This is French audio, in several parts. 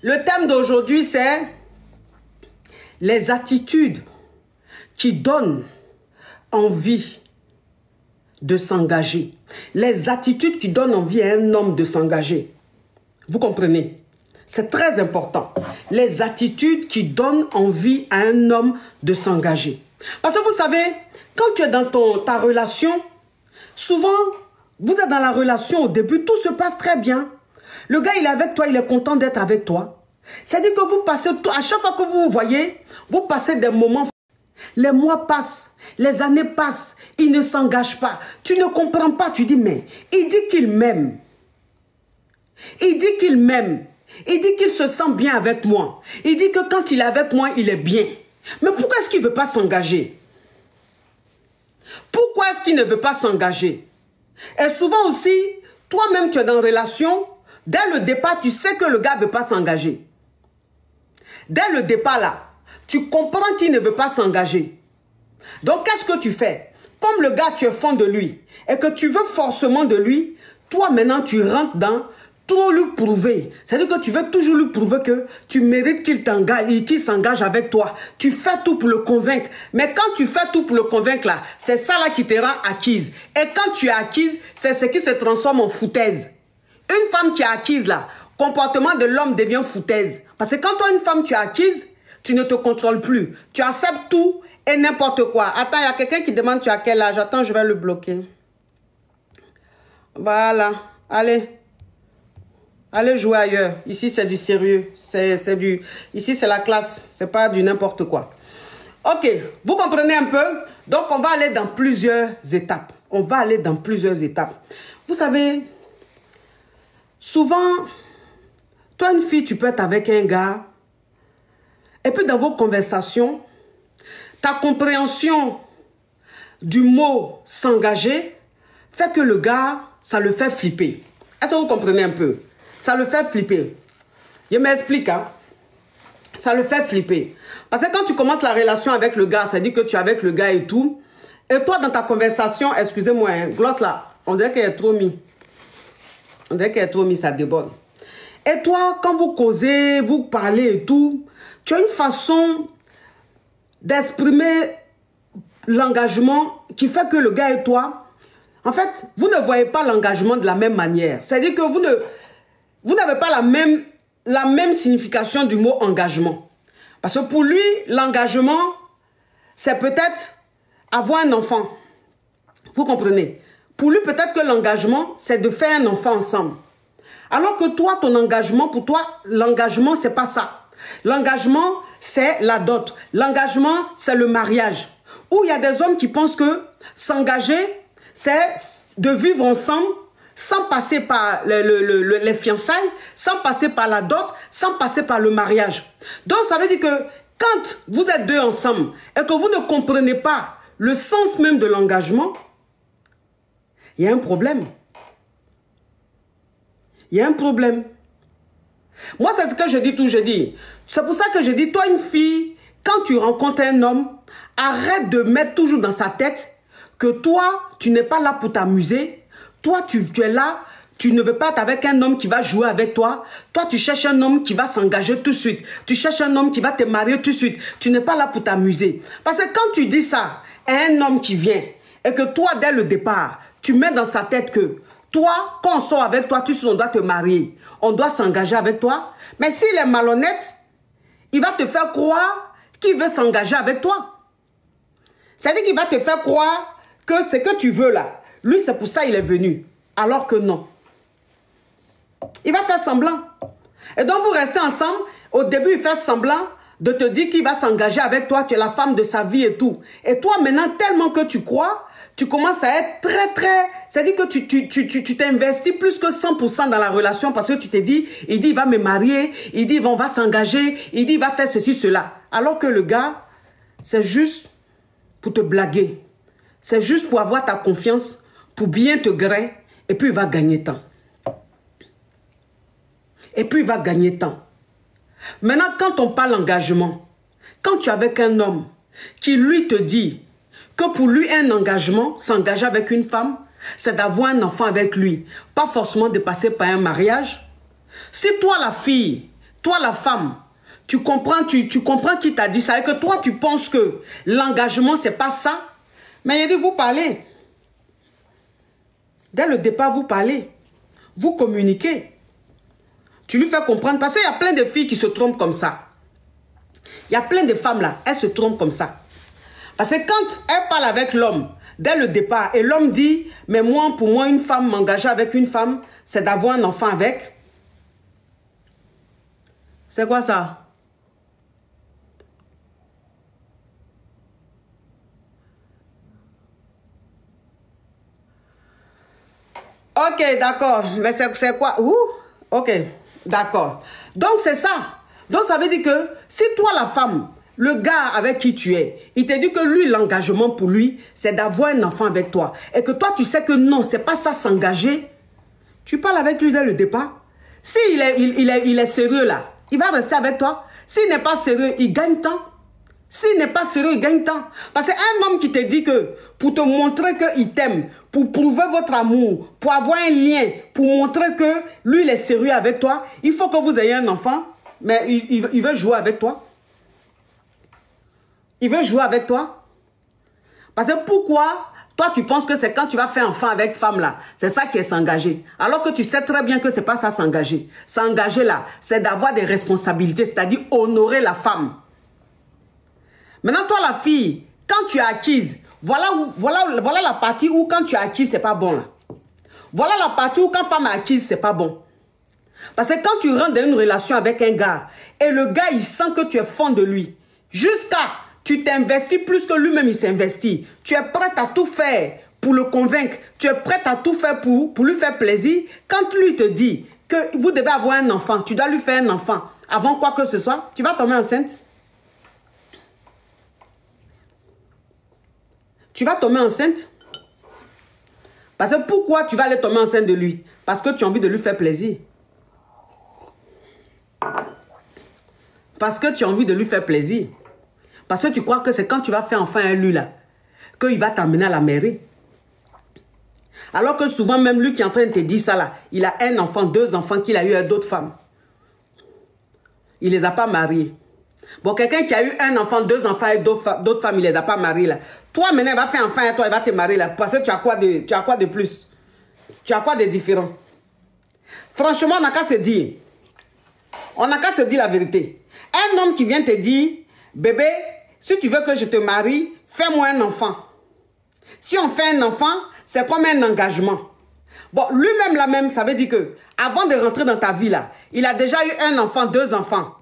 Le thème d'aujourd'hui, c'est les attitudes qui donnent envie de s'engager. Les attitudes qui donnent envie à un homme de s'engager. Vous comprenez? C'est très important. Les attitudes qui donnent envie à un homme de s'engager. Parce que vous savez, quand tu es dans ta relation, souvent, vous êtes dans la relation au début, tout se passe très bien. Le gars, il est avec toi, il est content d'être avec toi. C'est-à-dire que vous passez, à chaque fois que vous vous voyez, vous passez des moments. Les mois passent, les années passent, il ne s'engage pas. Tu ne comprends pas, tu dis, mais il dit qu'il m'aime. Il dit qu'il m'aime. Il dit qu'il se sent bien avec moi. Il dit que quand il est avec moi, il est bien. Mais pourquoi est-ce qu'il ne veut pas s'engager? Pourquoi est-ce qu'il ne veut pas s'engager? Et souvent aussi, toi-même, tu es dans une relation. Dès le départ, tu sais que le gars ne veut pas s'engager. Dès le départ, là, tu comprends qu'il ne veut pas s'engager. Donc, qu'est-ce que tu fais? Comme le gars, tu es fond de lui et que tu veux forcément de lui, toi, maintenant, tu rentres dans trop lui prouver. C'est-à-dire que tu veux toujours lui prouver que tu mérites qu'il t'engage, qu'il s'engage avec toi. Tu fais tout pour le convaincre. Mais quand tu fais tout pour le convaincre, là, c'est ça là qui te rend acquise. Et quand tu es acquise, c'est ce qui se transforme en foutaise. Une femme qui est acquise, là, comportement de l'homme devient foutaise. Parce que quand toi, une femme, tu es acquise, tu ne te contrôles plus. Tu acceptes tout et n'importe quoi. Attends, il y a quelqu'un qui demande tu as quel âge. Attends, je vais le bloquer. Voilà. Allez. Allez jouer ailleurs. Ici, c'est du sérieux. Ici, c'est la classe. C'est pas du n'importe quoi. Ok. Vous comprenez un peu? Donc, on va aller dans plusieurs étapes. On va aller dans plusieurs étapes. Vous savez, souvent, toi, une fille, tu peux être avec un gars. Et puis, dans vos conversations, ta compréhension du mot s'engager fait que le gars, ça le fait flipper. Est-ce que vous comprenez un peu? Ça le fait flipper. Je m'explique, hein. Ça le fait flipper. Parce que quand tu commences la relation avec le gars, ça dit que tu es avec le gars et tout. Et toi, dans ta conversation, excusez-moi, hein, gloss là, on dirait qu'elle est trop mise. On dirait qu'elle est trop mise, ça déborde. Et toi, quand vous causez, vous parlez et tout, tu as une façon d'exprimer l'engagement qui fait que le gars et toi, en fait, vous ne voyez pas l'engagement de la même manière. C'est-à-dire que vous n'avez pas la même signification du mot engagement. Parce que pour lui, l'engagement, c'est peut-être avoir un enfant. Vous comprenez? Pour lui, peut-être que l'engagement, c'est de faire un enfant ensemble. Alors que toi, ton engagement, pour toi, l'engagement, c'est pas ça. L'engagement, c'est la dot. L'engagement, c'est le mariage. Où il y a des hommes qui pensent que s'engager, c'est de vivre ensemble sans passer par les fiançailles, sans passer par la dot, sans passer par le mariage. Donc, ça veut dire que quand vous êtes deux ensemble et que vous ne comprenez pas le sens même de l'engagement, il y a un problème. Il y a un problème. Moi, c'est ce que je dis tout, je dis. C'est pour ça que je dis, toi, une fille, quand tu rencontres un homme, arrête de mettre toujours dans sa tête que toi, tu n'es pas là pour t'amuser. Toi, tu es là, tu ne veux pas être avec un homme qui va jouer avec toi. Toi, tu cherches un homme qui va s'engager tout de suite. Tu cherches un homme qui va te marier tout de suite. Tu n'es pas là pour t'amuser. Parce que quand tu dis ça à un homme qui vient et que toi, dès le départ, tu mets dans sa tête que toi, quand on sort avec toi, tu sais, on doit te marier. On doit s'engager avec toi. Mais s'il est malhonnête, il va te faire croire qu'il veut s'engager avec toi. C'est-à-dire qu'il va te faire croire que ce que tu veux là, lui, c'est pour ça qu'il est venu. Alors que non. Il va faire semblant. Et donc, vous restez ensemble. Au début, il fait semblant de te dire qu'il va s'engager avec toi. Tu es la femme de sa vie et tout. Et toi, maintenant, tellement que tu crois, tu commences à être très... C'est-à-dire que tu t'investis plus que 100% dans la relation parce que tu t'es dit, il dit, il va me marier. Il dit, on va s'engager. Il dit, il va faire ceci, cela. Alors que le gars, c'est juste pour te blaguer. C'est juste pour avoir ta confiance, pour bien te griller, et puis il va gagner temps. Et puis il va gagner temps. Maintenant, quand on parle engagement, quand tu es avec un homme qui lui te dit que pour lui un engagement, s'engager avec une femme, c'est d'avoir un enfant avec lui, pas forcément de passer par un mariage. Si toi la fille, toi la femme, tu comprends qui t'a dit ça et que toi tu penses que l'engagement c'est pas ça. Mais il dit vous parlez. Dès le départ vous parlez. Vous communiquez. Tu lui fais comprendre parce qu'il y a plein de filles qui se trompent comme ça. Il y a plein de femmes là, elles se trompent comme ça. Parce que quand elle parle avec l'homme, dès le départ, et l'homme dit, mais moi, pour moi, une femme, m'engager avec une femme, c'est d'avoir un enfant avec. C'est quoi ça? Ok, d'accord. Mais c'est quoi? Ouh, ok, d'accord. Donc, c'est ça. Donc, ça veut dire que si toi, la femme, le gars avec qui tu es, il te dit que lui, l'engagement pour lui, c'est d'avoir un enfant avec toi. Et que toi, tu sais que non, c'est pas ça s'engager. Tu parles avec lui dès le départ. S'il est sérieux là, il va rester avec toi. S'il n'est pas sérieux, il gagne temps. S'il n'est pas sérieux, il gagne temps. Parce qu'un homme qui te dit que pour te montrer qu'il t'aime, pour prouver votre amour, pour avoir un lien, pour montrer que lui, il est sérieux avec toi, il faut que vous ayez un enfant, mais il veut jouer avec toi. Il veut jouer avec toi. Parce que pourquoi toi, tu penses que c'est quand tu vas faire enfant avec femme là, c'est ça qui est s'engager. Alors que tu sais très bien que c'est pas ça s'engager. S'engager là, c'est d'avoir des responsabilités, c'est-à-dire honorer la femme. Maintenant, toi, la fille, quand tu es acquise, voilà la partie où quand tu es acquise, c'est pas bon là. Voilà la partie où quand femme est acquise, c'est pas bon. Parce que quand tu rentres dans une relation avec un gars, et le gars, il sent que tu es fond de lui, jusqu'à tu t'investis plus que lui-même, il s'investit. Tu es prête à tout faire pour le convaincre. Tu es prête à tout faire pour lui faire plaisir. Quand lui te dit que vous devez avoir un enfant, tu dois lui faire un enfant avant quoi que ce soit, tu vas tomber enceinte. Tu vas tomber enceinte. Parce que pourquoi tu vas aller tomber enceinte de lui? Parce que tu as envie de lui faire plaisir. Parce que tu as envie de lui faire plaisir. Parce que tu crois que c'est quand tu vas faire enfant à lui là, qu'il va t'amener à la mairie. Alors que souvent même lui qui est en train de te dire ça là, il a un enfant, 2 enfants qu'il a eu avec d'autres femmes. Il ne les a pas mariés. Bon, quelqu'un qui a eu un enfant, 2 enfants avec d'autres femmes, il ne les a pas mariés là. Toi maintenant, il va faire enfant à toi, il va te marier là. Parce que tu as quoi de plus? Tu as quoi de différent? Franchement, on n'a qu'à se dire. On n'a qu'à se dire la vérité. Un homme qui vient te dire, bébé, si tu veux que je te marie, fais-moi un enfant. Si on fait un enfant, c'est comme un engagement. Bon, lui-même là même, ça veut dire que avant de rentrer dans ta vie là, il a déjà eu un enfant, 2 enfants.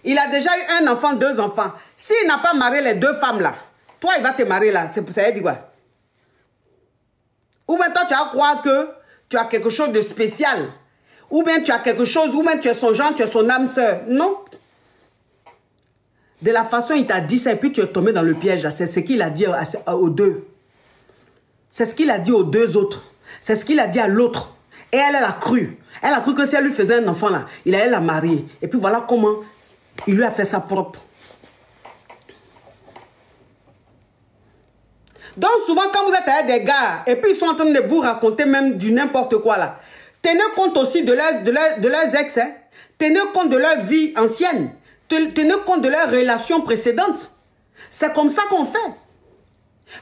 Il a déjà eu un enfant, 2 enfants. S'il n'a pas marié les 2 femmes là, toi il va te marier là, ça veut dire quoi? Ou bien toi tu vas croire que tu as quelque chose de spécial. Ou bien tu as quelque chose, ou bien tu es son genre, tu es son âme sœur. Non. De la façon il t'a dit ça et puis tu es tombé dans le piège. C'est ce qu'il a dit aux 2. C'est ce qu'il a dit aux 2 autres. C'est ce qu'il a dit à l'autre. Et elle a cru. Elle a cru que si elle lui faisait un enfant là, il allait la marier. Et puis voilà comment il lui a fait sa propre. Donc souvent quand vous êtes avec des gars et puis ils sont en train de vous raconter même du n'importe quoi là, tenez compte aussi de leurs ex. Hein. Tenez compte de leur vie ancienne. Tenez compte de leurs relations précédentes. C'est comme ça qu'on fait.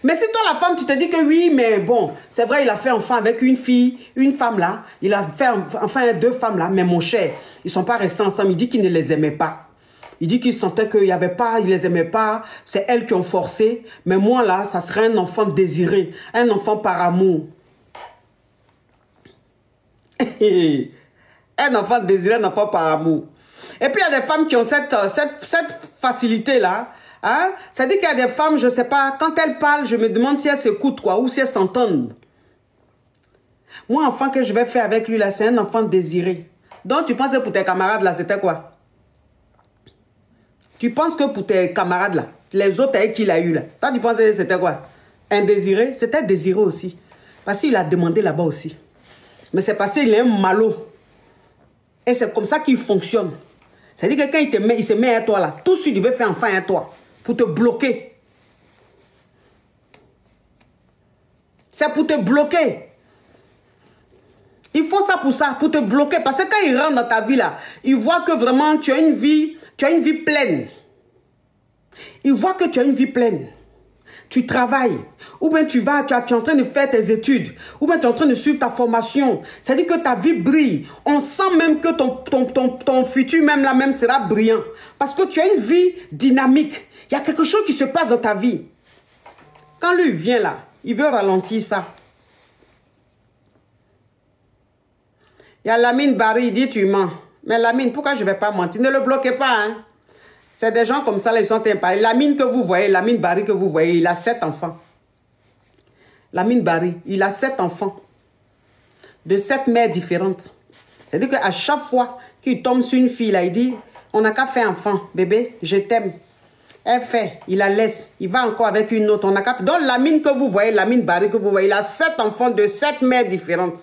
Mais si toi la femme tu te dis que oui mais bon c'est vrai il a fait enfant avec une fille, une femme là, il a fait enfant avec 2 femmes là, mais mon cher, ils ne sont pas restés ensemble, il dit qu'il ne les aimait pas. Il dit qu'il sentait qu'il n'y avait pas, il ne les aimait pas, c'est elles qui ont forcé, mais moi là ça serait un enfant désiré, un enfant par amour. Un enfant désiré, un enfant par amour. Et puis il y a des femmes qui ont cette facilité là. Hein? Ça dit qu'il y a des femmes, je ne sais pas, quand elles parlent, je me demande si elles s'écoutent quoi, ou si elles s'entendent. Moi, enfant que je vais faire avec lui là, c'est un enfant désiré. Donc tu penses que pour tes camarades là, c'était quoi? Tu penses que pour tes camarades là, les autres avec qui il a eu là, toi tu penses que c'était quoi? Un désiré? C'était désiré aussi. Parce qu'il a demandé là-bas aussi. Mais c'est parce qu'il est un malot. Et c'est comme ça qu'il fonctionne. C'est-à-dire que quand il se met à toi là, tout de suite il veut faire enfant à toi. Pour te bloquer. C'est pour te bloquer. Ils font ça, pour te bloquer. Parce que quand ils rentrent dans ta vie, là, ils voient que vraiment, tu as une vie pleine. Ils voient que tu as une vie pleine. Tu travailles. Ou bien tu es en train de faire tes études. Ou bien tu es en train de suivre ta formation. C'est-à-dire que ta vie brille. On sent même que ton futur même là même sera brillant. Parce que tu as une vie dynamique. Il y a quelque chose qui se passe dans ta vie. Quand lui vient là, il veut ralentir ça. Il y a Lamine Barry, il dit tu mens. Mais Lamine, pourquoi je ne vais pas mentir? Ne le bloquez pas, hein. C'est des gens comme ça, là, ils sont imparés. Lamine que vous voyez, Lamine Barry que vous voyez, il a 7 enfants. Lamine Barry, il a 7 enfants. De 7 mères différentes. C'est-à-dire qu'à chaque fois qu'il tombe sur une fille, là, il dit, on n'a qu'à faire enfant. Bébé, je t'aime. Elle fait, il la laisse. Il va encore avec une autre. On n'a qu'à... Donc, Lamine que vous voyez, Lamine Barry que vous voyez, il a 7 enfants de 7 mères différentes.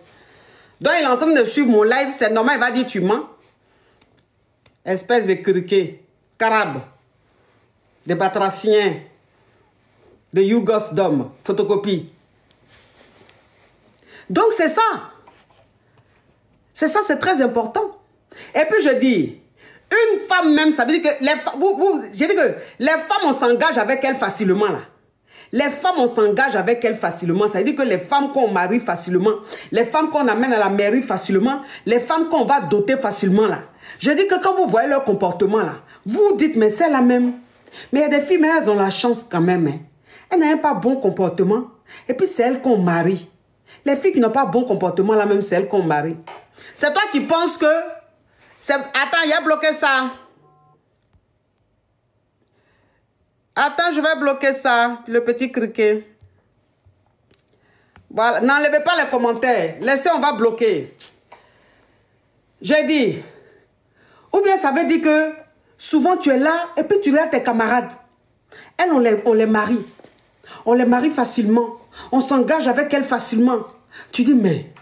Donc, il est en train de suivre mon live. C'est normal, il va dire, tu mens. Espèce de criquet. Carabe, des batraciens, des Yougos d'hommes, photocopie. Donc c'est ça. C'est ça, c'est très important. Et puis je dis, une femme même, ça veut dire que les femmes, je dis que les femmes, on s'engage avec elles facilement là. Les femmes, on s'engage avec elles facilement. Ça veut dire que les femmes qu'on marie facilement, les femmes qu'on amène à la mairie facilement, les femmes qu'on va doter facilement là. Je dis que quand vous voyez leur comportement là, vous dites, mais c'est la même. Mais il y a des filles, mais elles ont la chance quand même. Hein. Elles n'ont pas bon comportement. Et puis c'est elles qu'on marie. Les filles qui n'ont pas bon comportement là même, c'est elles qu'on marie. C'est toi qui penses que... Attends, il a bloqué ça. Attends, je vais bloquer ça, le petit criquet. Voilà, n'enlevez pas les commentaires. Laissez, on va bloquer. J'ai dit... Ou bien ça veut dire que souvent tu es là et puis tu regardes tes camarades. Elles, on les marie. On les marie facilement. On s'engage avec elles facilement. Tu dis, mais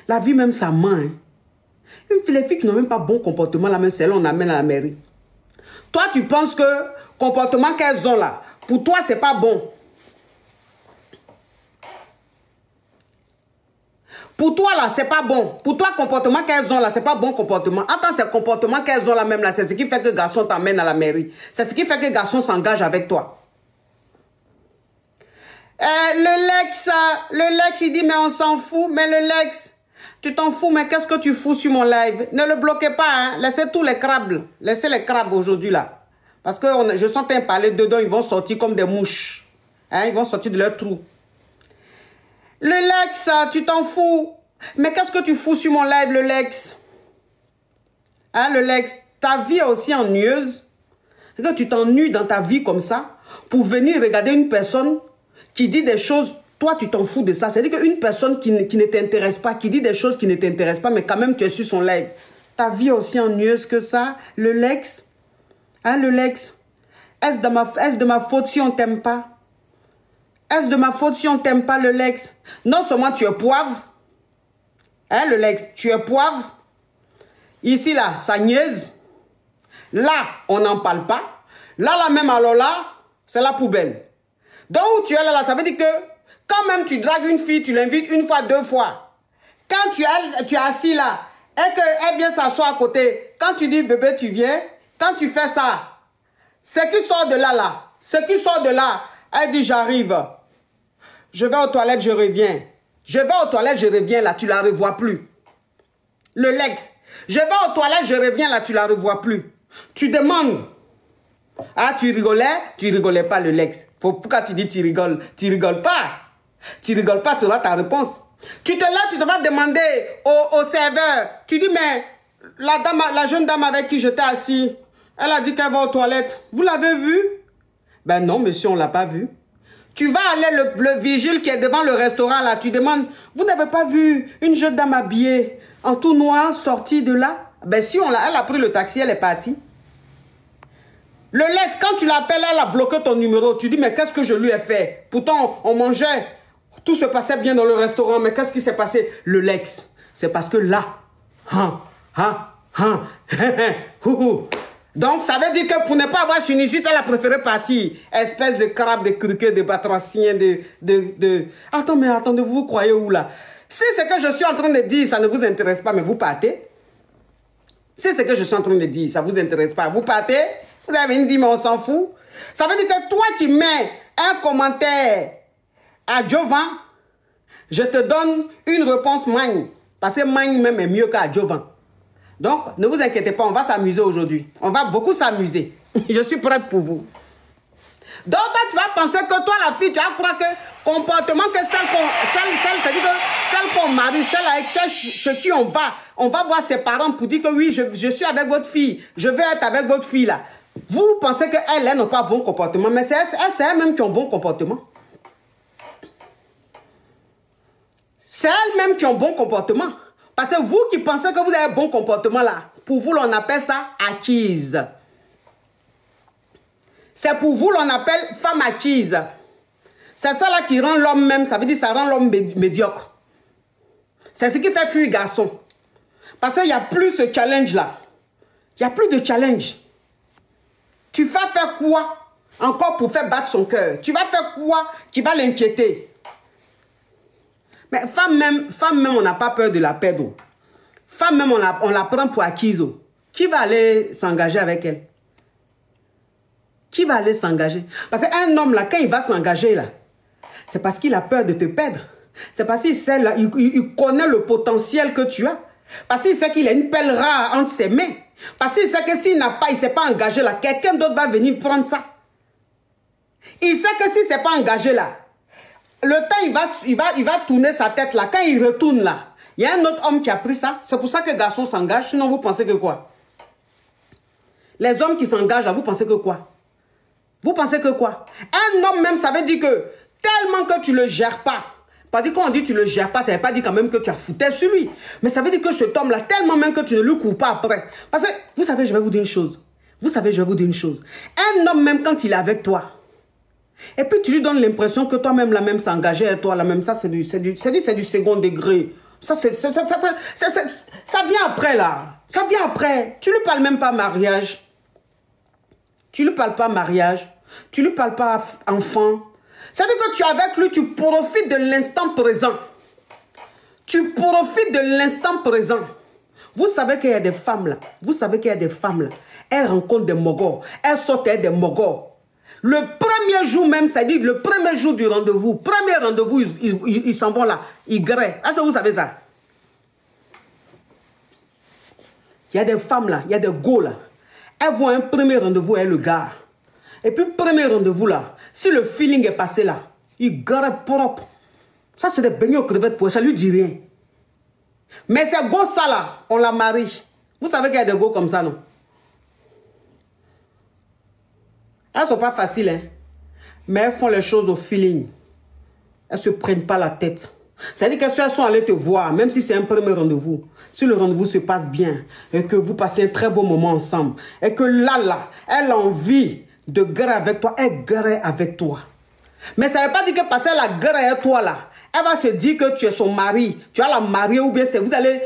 la vie même, ça ment. Hein. Les filles qui n'ont même pas bon comportement, là même, celles on amène à la mairie. Toi, tu penses que comportement qu'elles ont là, pour toi, c'est pas bon. Pour toi, là, c'est pas bon. Pour toi, comportement qu'elles ont, là, c'est pas bon comportement. Attends, c'est comportement qu'elles ont, là, même, là, c'est ce qui fait que garçon t'amène à la mairie. C'est ce qui fait que garçon s'engage avec toi. Le Lex, il dit, mais on s'en fout. Mais le Lex, tu t'en fous, mais qu'est-ce que tu fous sur mon live? Ne le bloquez pas, hein. Laissez tous les crabes. Laissez les crabes aujourd'hui, là. Parce que je sens un parler dedans, ils vont sortir comme des mouches. Hein, ils vont sortir de leur trou. Le Lex, tu t'en fous. Mais qu'est-ce que tu fous sur mon live, le Lex? Hein, le Lex, ta vie est aussi ennuyeuse. Que tu t'ennuies dans ta vie comme ça pour venir regarder une personne qui dit des choses, toi tu t'en fous de ça. C'est-à-dire qu'une personne qui ne t'intéresse pas, qui dit des choses qui ne t'intéressent pas, mais quand même tu es sur son live. Ta vie est aussi ennuyeuse que ça, le Lex? Hein, le Lex? Est-ce de ma faute si on t'aime pas? Est-ce de ma faute si on t'aime pas, le Lex? Non seulement tu es poivre. Hein, le Lex? Tu es poivre. Ici, là, ça niaise. Là, on n'en parle pas. Là, même, alors là, c'est la poubelle. Donc, où tu es là, ça veut dire que quand même tu dragues une fille, tu l'invites une fois, 2 fois. Quand tu es assis là, et qu'elle vient s'asseoir à côté, quand tu dis, bébé, tu viens, quand tu fais ça, ce qui sort de là, ce qui sort de là, elle dit, j'arrive. Je vais aux toilettes, je reviens. Je vais aux toilettes, je reviens, là, tu la revois plus. Le Lex. Je vais aux toilettes, je reviens, là, tu la revois plus. Tu demandes. Ah, tu rigolais pas, le Lex. Pourquoi tu dis tu rigoles? Tu rigoles pas. Tu rigoles pas, tu auras ta réponse. Tu te vas demander au serveur. Tu dis, mais la jeune dame avec qui j'étais assis, elle a dit qu'elle va aux toilettes. Vous l'avez vue? Ben non, monsieur, on l'a pas vue. Tu vas aller, le vigile qui est devant le restaurant, là, tu demandes, vous n'avez pas vu une jeune dame habillée en tout noir sortie de là? Ben si, elle a pris le taxi, elle est partie. Le Lex, quand tu l'appelles, elle a bloqué ton numéro. Tu dis, mais qu'est-ce que je lui ai fait? Pourtant, on mangeait, tout se passait bien dans le restaurant, mais qu'est-ce qui s'est passé? Le Lex, c'est parce que là, donc, ça veut dire que pour ne pas avoir sinusite, elle a préféré partir. Espèce de crabe, de criquet, de batracien, Attends, mais attendez, vous croyez où là? Si ce que je suis en train de dire, ça ne vous intéresse pas, mais vous partez. Si ce que je suis en train de dire, ça ne vous intéresse pas, vous partez. Vous avez dit, mais on s'en fout. Ça veut dire que toi qui mets un commentaire à Jovan, je te donne une réponse Magne. Parce que Magne même est mieux qu'à Jovan. Donc, ne vous inquiétez pas, on va s'amuser aujourd'hui. On va beaucoup s'amuser. Je suis prête pour vous. Donc, toi, tu vas penser que toi, la fille, tu vas croire que comportement que celle qu'on marie, celle avec celle chez qui on va voir ses parents pour dire que oui, je suis avec votre fille, je vais être avec votre fille là. Vous pensez qu'elle n'a pas bon comportement, mais c'est elle-même qui a un bon comportement. C'est elle-même qui a un bon comportement. Parce que vous qui pensez que vous avez un bon comportement là, pour vous, on appelle ça acquise. C'est pour vous, l'on appelle femme acquise. C'est ça là qui rend l'homme même, ça veut dire ça rend l'homme médiocre. C'est ce qui fait fuir garçon. Parce qu'il n'y a plus ce challenge là. Il n'y a plus de challenge. Tu vas faire quoi encore pour faire battre son cœur? Tu vas faire quoi qui va l'inquiéter? Mais femme même, on n'a pas peur de la perdre. Femme même, on la prend pour acquise. Qui va aller s'engager avec elle? Qui va aller s'engager? Parce qu'un homme là, quand il va s'engager là, c'est parce qu'il a peur de te perdre. C'est parce qu'il sait là, il connaît le potentiel que tu as. Parce qu'il sait qu'il a une pelle rare entre ses mains. Parce qu'il sait que s'il n'a pas, il ne s'est pas engagé là, quelqu'un d'autre va venir prendre ça. Il sait que s'il ne s'est pas engagé là, le temps il va tourner sa tête là. Quand il retourne là, il y a un autre homme qui a pris ça. C'est pour ça que les garçons s'engagent. Sinon, vous pensez que quoi? Les hommes qui s'engagent là, vous pensez que quoi? Vous pensez que quoi? Un homme même, ça veut dire que tellement que tu ne le gères pas. Parce que quand on dit que tu ne le gères pas, ça ne veut pas dire quand même que tu as foutu sur lui. Mais ça veut dire que cet homme-là, tellement même que tu ne le cours pas après. Parce que, vous savez, je vais vous dire une chose. Vous savez, je vais vous dire une chose. Un homme même quand il est avec toi, et puis tu lui donnes l'impression que toi-même, la même s'engager à toi, la même, ça c'est du second degré. Ça vient après là. Ça vient après. Tu ne lui parles même pas mariage. Tu ne lui parles pas mariage. Tu ne lui parles pas enfant. C'est-à-dire que tu es avec lui, tu profites de l'instant présent. Tu profites de l'instant présent. Vous savez qu'il y a des femmes là. Vous savez qu'il y a des femmes là. Elles rencontrent des mogos. Elles sortent avec des mogos. Le premier jour même, c'est-à-dire le premier jour du rendez-vous. Premier rendez-vous, ils s'en vont là. Ils graissent. Est-ce que vous savez ça? Il y a des femmes là. Il y a des go là. Elles vont à un premier rendez-vous avec le gars. Et puis, premier rendez-vous là, si le feeling est passé là, il garde propre. Ça, c'est des beignets aux crevettes pour eux, ça lui dit rien. Mais ces gosses ça là, on la marie. Vous savez qu'il y a des gosses comme ça, non? Elles ne sont pas faciles, hein. Mais elles font les choses au feeling. Elles ne se prennent pas la tête. C'est-à-dire que si elles sont allées te voir, même si c'est un premier rendez-vous, si le rendez-vous se passe bien, et que vous passez un très beau moment ensemble, et que là, elle a envie de gueuler avec toi, elle gueule avec toi. Mais ça ne veut pas dire que passer la gueule avec toi là, elle va se dire que tu es son mari, tu vas la marier ou bien vous allez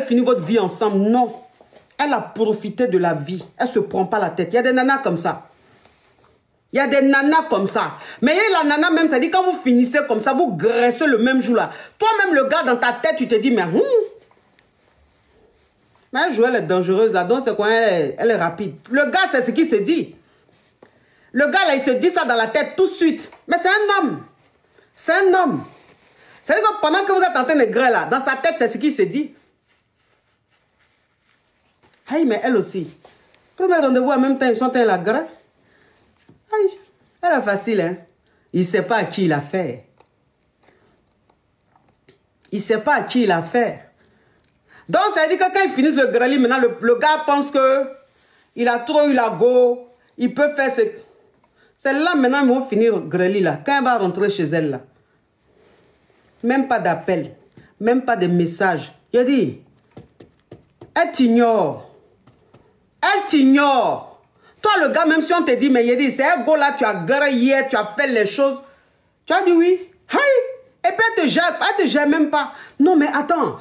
finir votre vie ensemble. Non. Elle a profité de la vie. Elle ne se prend pas la tête. Il y a des nanas comme ça. Il y a des nanas comme ça. Mais la nana même, ça dit quand vous finissez comme ça, vous graissez le même jour là. Toi-même, le gars dans ta tête, tu te dis, mais mais elle joue, elle est dangereuse là. Donc c'est quoi, elle est rapide. Le gars, c'est ce qu'il se dit. Le gars là, il se dit ça dans la tête tout de suite. Mais c'est un homme. C'est un homme. C'est-à-dire que pendant que vous êtes en train de grailler là, dans sa tête, c'est ce qu'il se dit. Hey, mais elle aussi. Premier rendez-vous en même temps, ils sont en train de la graille. Elle est facile, hein. Il ne sait pas à qui il a fait. Il ne sait pas à qui il a fait. Donc, ça veut dire que quand ils finissent le grellis, maintenant, le gars pense qu'il a trop eu la go. Il peut faire ce... Celle-là, maintenant, ils vont finir grellis, là. Quand elle va rentrer chez elle, là. Même pas d'appel. Même pas de message. Il a dit, elle t'ignore. Elle t'ignore. Toi, le gars, même si on te dit, mais il dit, c'est un go là, tu as garé hier, tu as fait les choses. Tu as dit oui. Hey! Et puis elle te gère même pas. Non, mais attends.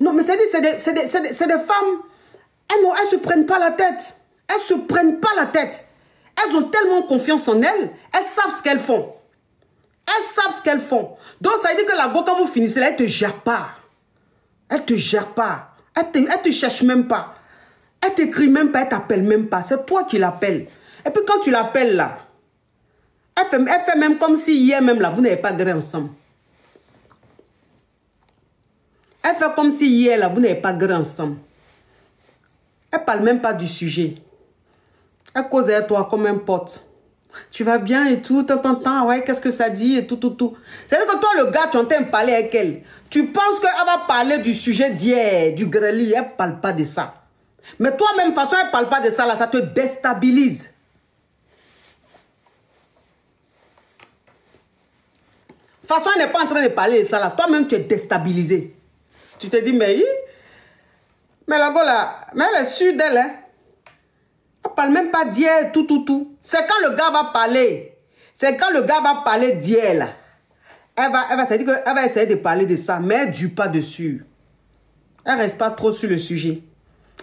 Non, mais c'est des femmes. Elles ne se prennent pas la tête. Elles se prennent pas la tête. Elles ont tellement confiance en elles. Elles savent ce qu'elles font. Elles savent ce qu'elles font. Donc, ça veut dire que la go, quand vous finissez là, elle ne te gère pas. Elle ne te gère pas. Elle te cherche même pas. Elle ne t'écrit même pas, elle ne t'appelle même pas. C'est toi qui l'appelles. Et puis, quand tu l'appelles là, elle fait même comme si hier même là, vous n'avez pas gré ensemble. Elle fait comme si hier là, vous n'avez pas gré ensemble. Elle ne parle même pas du sujet. Elle cause avec toi comme un pote. Tu vas bien et tout, ouais, qu'est-ce que ça dit et tout. C'est-à-dire que toi, le gars, tu entends parler avec elle. Tu penses qu'elle va parler du sujet d'hier, du grelier. Elle ne parle pas de ça. Mais toi-même, de toute façon, elle ne parle pas de ça, là, ça te déstabilise. De toute façon, elle n'est pas en train de parler de ça, là. Toi-même, tu es déstabilisé. Tu te dis, mais la go, là, mais elle est sûre d'elle, hein. Elle ne parle même pas d'hier, tout. C'est quand le gars va parler. C'est quand le gars va parler d'hier, là. Elle va essayer de parler de ça, mais elle ne dure pas dessus. Elle ne reste pas trop sur le sujet.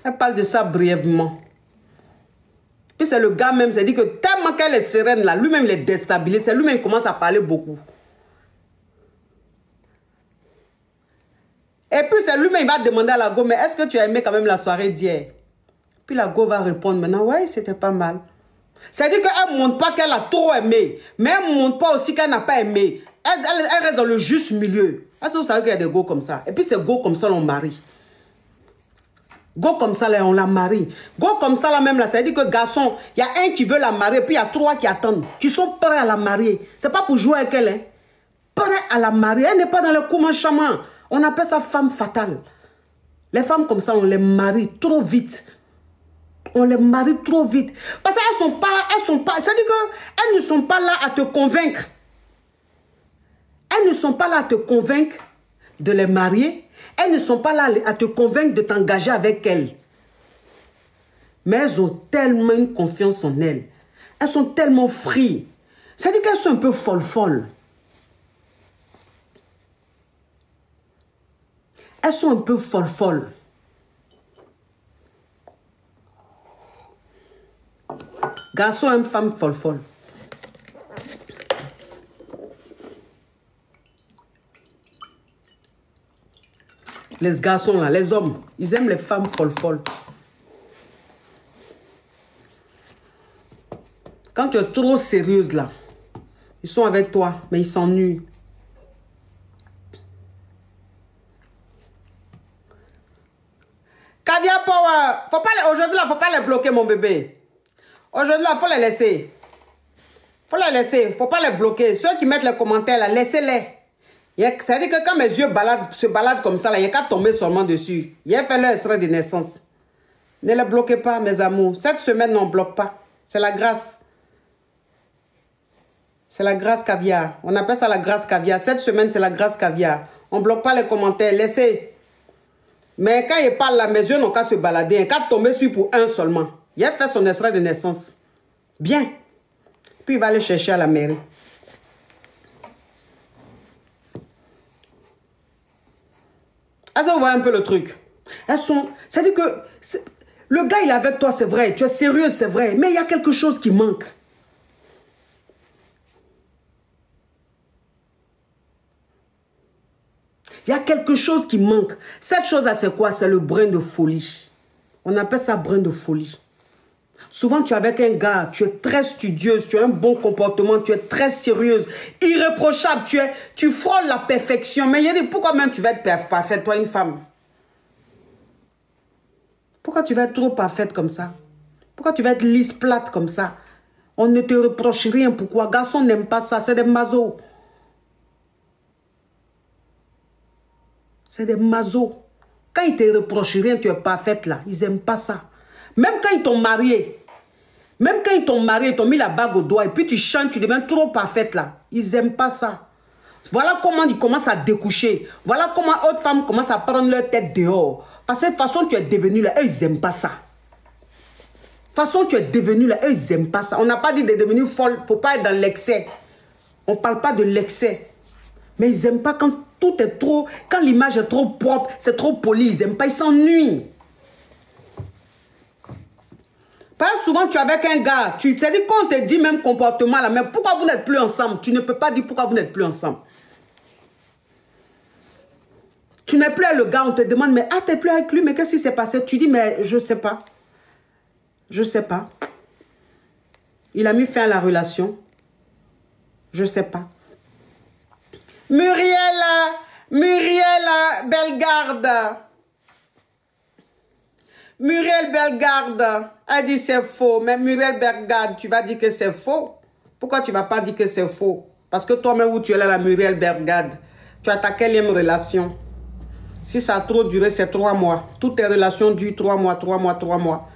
Elle parle de ça brièvement. Puis c'est le gars même, c'est-à-dire que tellement qu'elle est sereine, là, lui-même, il est déstabilisé. C'est lui-même qui commence à parler beaucoup. Et puis c'est lui-même, il va demander à la go, mais est-ce que tu as aimé quand même la soirée d'hier? Puis la go va répondre maintenant, ouais, c'était pas mal. C'est-à-dire qu'elle ne montre pas qu'elle a trop aimé, mais elle ne montre pas aussi qu'elle n'a pas aimé. Elle reste dans le juste milieu. Est-ce que vous savez qu'il y a des go comme ça? Et puis c'est go comme ça, on marie. Go comme ça, là, on la marie. Go comme ça, là, même, là, ça veut dire que garçon, il y a un qui veut la marier, puis il y a 3 qui attendent, qui sont prêts à la marier. C'est pas pour jouer avec elle, hein. Prêts à la marier. Elle n'est pas dans le coup chaman. On appelle ça femme fatale. Les femmes comme ça, on les marie trop vite. On les marie trop vite. Parce qu'elles sont pas, c'est-à-dire qu'elles ne sont pas là à te convaincre. Elles ne sont pas là à te convaincre de les marier. Elles ne sont pas là à te convaincre de t'engager avec elles. Mais elles ont tellement une confiance en elles. Elles sont tellement free. C'est-à-dire qu'elles sont un peu folles. Elles sont un peu folles. Garçon aime femme folle. Les garçons là, les hommes, ils aiment les femmes folles. Quand tu es trop sérieuse là, ils sont avec toi, mais ils s'ennuient. Caviar Power, aujourd'hui là, faut pas les bloquer mon bébé. Aujourd'hui là, faut les laisser. Faut pas les bloquer. Ceux qui mettent les commentaires là, laissez-les. C'est-à-dire que quand mes yeux se baladent comme ça, là, il n'y a qu'à tomber seulement dessus. Il a fait leur extrait de naissance. Ne les bloquez pas, mes amours. Cette semaine, on ne bloque pas. C'est la grâce. C'est la grâce caviar. On appelle ça la grâce caviar. Cette semaine, c'est la grâce caviar. On ne bloque pas les commentaires. Laissez. Mais quand il parle là, mes yeux n'ont qu'à se balader. Il n'y a qu'à tomber sur pour un seulement. Il a fait son extrait de naissance. Bien. Puis il va aller chercher à la mairie. Est-ce que vous voyez un peu le truc? Elles sont... C'est-à-dire que... Le gars, il est avec toi, c'est vrai. Tu es sérieuse, c'est vrai. Mais il y a quelque chose qui manque. Il y a quelque chose qui manque. Cette chose-là, c'est quoi? C'est le brin de folie. On appelle ça brin de folie. Souvent, tu es avec un gars, tu es très studieuse, tu as un bon comportement, tu es très sérieuse, irréprochable, tu frôles la perfection. Mais il y a des... Pourquoi même tu vas être parfaite, toi, une femme? Pourquoi tu vas être trop parfaite comme ça? Pourquoi tu vas être lisse, plate comme ça? On ne te reproche rien. Pourquoi? Garçon n'aime pas ça, c'est des mazos. C'est des mazos. Quand ils te reprochent rien, tu es parfaite là. Ils n'aiment pas ça. Même quand ils t'ont marié, ils t'ont mis la bague au doigt et puis tu chantes, tu deviens trop parfaite là. Ils n'aiment pas ça. Voilà comment ils commencent à découcher. Voilà comment autres femmes commencent à prendre leur tête dehors. Parce que de toute façon, tu es devenue là, eux, ils n'aiment pas ça. De toute façon, tu es devenue là, eux, ils n'aiment pas ça. On n'a pas dit de devenir folle, il ne faut pas être dans l'excès. On ne parle pas de l'excès. Mais ils n'aiment pas quand tout est trop, quand l'image est trop propre, c'est trop poli, ils n'aiment pas, ils s'ennuient. Pas souvent tu es avec un gars, c'est-à-dire quand on te dit même comportement là, mais pourquoi vous n'êtes plus ensemble? Tu ne peux pas dire pourquoi vous n'êtes plus ensemble. Tu n'es plus avec le gars, on te demande, mais ah, tu n'es plus avec lui, mais qu'est-ce qui s'est passé? Tu dis, mais je ne sais pas. Je ne sais pas. Il a mis fin à la relation. Je ne sais pas. Muriel Bellegarde. Muriel Bellegarde a dit c'est faux. Mais Muriel Bellegarde, tu vas dire que c'est faux. Pourquoi tu ne vas pas dire que c'est faux? Parce que toi-même où tu es là, la Muriel Bellegarde, tu as ta quatrième relation. Si ça a trop duré, c'est 3 mois. Toutes tes relations durent 3 mois, 3 mois, 3 mois.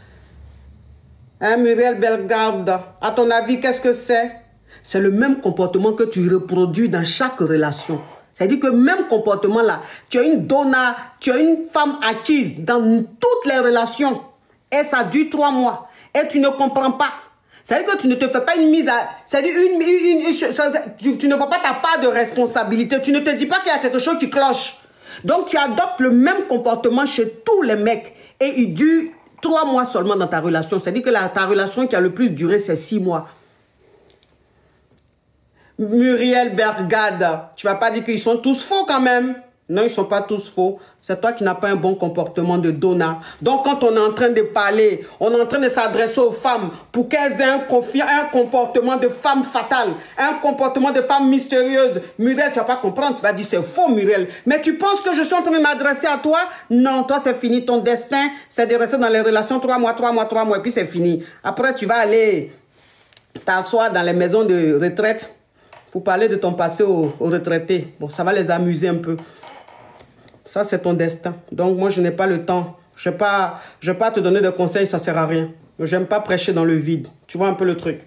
Hein, Muriel Bellegarde, à ton avis, qu'est-ce que c'est? C'est le même comportement que tu reproduis dans chaque relation. C'est-à-dire que même comportement là, tu as une donna, tu as une femme acquise dans toutes les relations. Et ça dure 3 mois. Et tu ne comprends pas. C'est-à-dire que tu ne te fais pas une mise à... C'est-à-dire tu ne vois pas ta part de responsabilité. Tu ne te dis pas qu'il y a quelque chose qui cloche. Donc tu adoptes le même comportement chez tous les mecs. Et il dure 3 mois seulement dans ta relation. C'est-à-dire que ta relation qui a le plus duré, c'est 6 mois. Muriel Bellegarde, tu vas pas dire qu'ils sont tous faux quand même. Non, ils ne sont pas tous faux. C'est toi qui n'as pas un bon comportement de donna. Donc, quand on est en train de parler, on est en train de s'adresser aux femmes pour qu'elles aient un comportement de femme fatale, un comportement de femme mystérieuse. Muriel, tu vas pas comprendre. Tu vas dire, c'est faux, Muriel. Mais tu penses que je suis en train de m'adresser à toi? Non, toi, c'est fini. Ton destin, c'est de rester dans les relations 3 mois, 3 mois, 3 mois, et puis c'est fini. Après, tu vas aller t'asseoir dans les maisons de retraite pour parler de ton passé aux retraités. Bon, ça va les amuser un peu. Ça, c'est ton destin. Donc, moi, je n'ai pas le temps. Je ne vais pas te donner de conseils, ça ne sert à rien. Je n'aime pas prêcher dans le vide. Tu vois un peu le truc.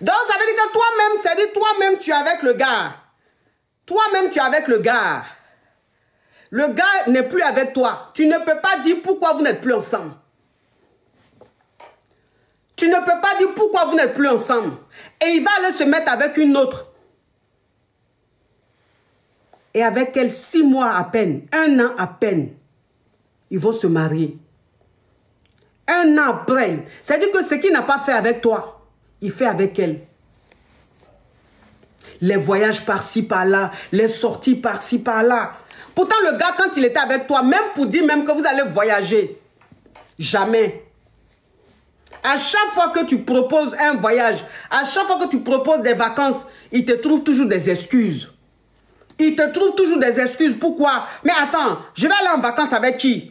Donc, ça veut dire que toi-même, c'est-à-dire toi-même, tu es avec le gars. Toi-même, tu es avec le gars. Le gars n'est plus avec toi. Tu ne peux pas dire pourquoi vous n'êtes plus ensemble. Tu ne peux pas dire pourquoi vous n'êtes plus ensemble. Et il va aller se mettre avec une autre. Et avec elle, 6 mois à peine, 1 an à peine, ils vont se marier. 1 an après, c'est-à-dire que ce qu'il n'a pas fait avec toi, il fait avec elle. Les voyages par-ci, par-là, les sorties par-ci, par-là. Pourtant, le gars, quand il était avec toi, même pour dire même que vous allez voyager, jamais. À chaque fois que tu proposes un voyage, à chaque fois que tu proposes des vacances, il te trouve toujours des excuses. Il te trouve toujours des excuses. Pourquoi? Mais attends, je vais aller en vacances avec qui?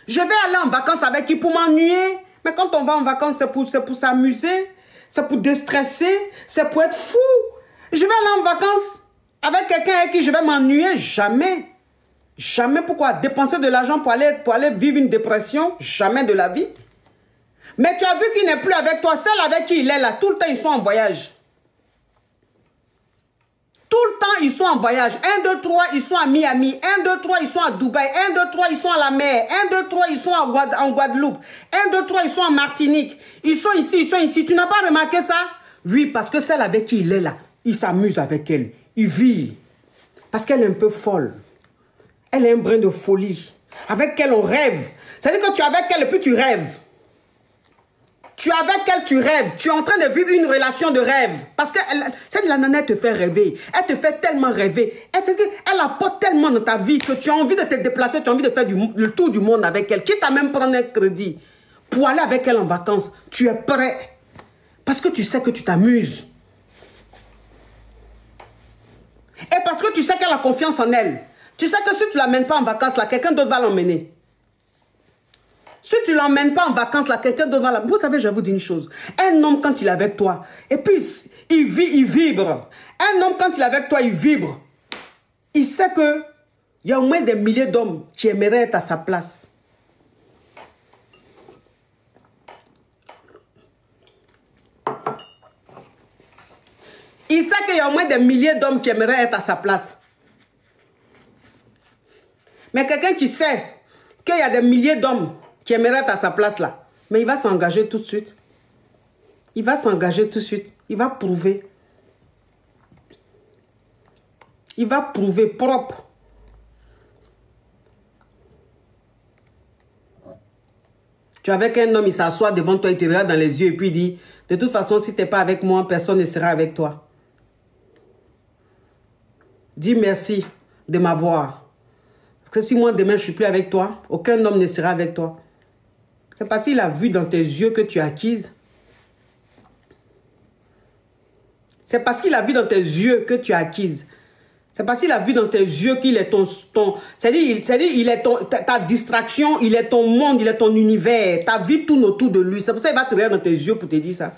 Je vais aller en vacances avec qui? Pour m'ennuyer? Mais quand on va en vacances, c'est pour s'amuser, c'est pour déstresser, c'est pour être fou. Je vais aller en vacances avec quelqu'un avec qui je vais m'ennuyer? Jamais. Jamais. Pourquoi? Dépenser de l'argent pour aller vivre une dépression? Jamais de la vie. Mais tu as vu qu'il n'est plus avec toi. Celle avec qui il est là, tout le temps, ils sont en voyage. Tout le temps, ils sont en voyage. 1, 2, 3, ils sont à Miami. 1, 2, 3, ils sont à Dubaï. 1, 2, 3, ils sont à la mer. 1, 2, 3, ils sont en Guadeloupe. 1, 2, 3, ils sont en Martinique. Ils sont ici, ils sont ici. Tu n'as pas remarqué ça? Oui, parce que celle avec qui il est là, il s'amuse avec elle. Il vit. Parce qu'elle est un peu folle. Elle est un brin de folie. Avec elle, on rêve. C'est-à-dire que tu es avec elle et puis tu rêves. Tu es avec elle, tu rêves. Tu es en train de vivre une relation de rêve. Parce que la nana, elle te fait rêver. Elle te fait tellement rêver. Elle apporte tellement dans ta vie que tu as envie de te déplacer. Tu as envie de faire le tour du monde avec elle. Quitte à même prendre un crédit pour aller avec elle en vacances. Tu es prêt. Parce que tu sais que tu t'amuses. Et parce que tu sais qu'elle a confiance en elle. Tu sais que si tu ne l'amènes pas en vacances, là, quelqu'un d'autre va l'emmener. Si tu ne l'emmènes pas en vacances, là, quelqu'un d'autre va l'emmener. Vous savez, je vais vous dire une chose. Un homme, quand il est avec toi, et puis il vibre. Un homme, quand il est avec toi, il vibre. Il sait qu'il y a au moins des milliers d'hommes qui aimeraient être à sa place. Il sait qu'il y a au moins des milliers d'hommes qui aimeraient être à sa place. Mais quelqu'un qui sait qu'il y a des milliers d'hommes qui aimeraient être à sa place là, mais il va s'engager tout de suite. Il va s'engager tout de suite. Il va prouver. Il va prouver propre. Tu es avec un homme, il s'assoit devant toi, il te regarde dans les yeux et puis il dit, de toute façon, si tu n'es pas avec moi, personne ne sera avec toi. Dis merci de m'avoir. Parce que si moi, demain, je ne suis plus avec toi, aucun homme ne sera avec toi. C'est parce qu'il a vu dans tes yeux que tu es acquise. C'est parce qu'il a vu dans tes yeux que tu es acquise. C'est parce qu'il a vu dans tes yeux qu'il est c'est-à-dire, il est ta distraction, il est ton monde, il est ton univers. Ta vie tourne autour de lui. C'est pour ça qu'il va te regarder dans tes yeux pour te dire ça.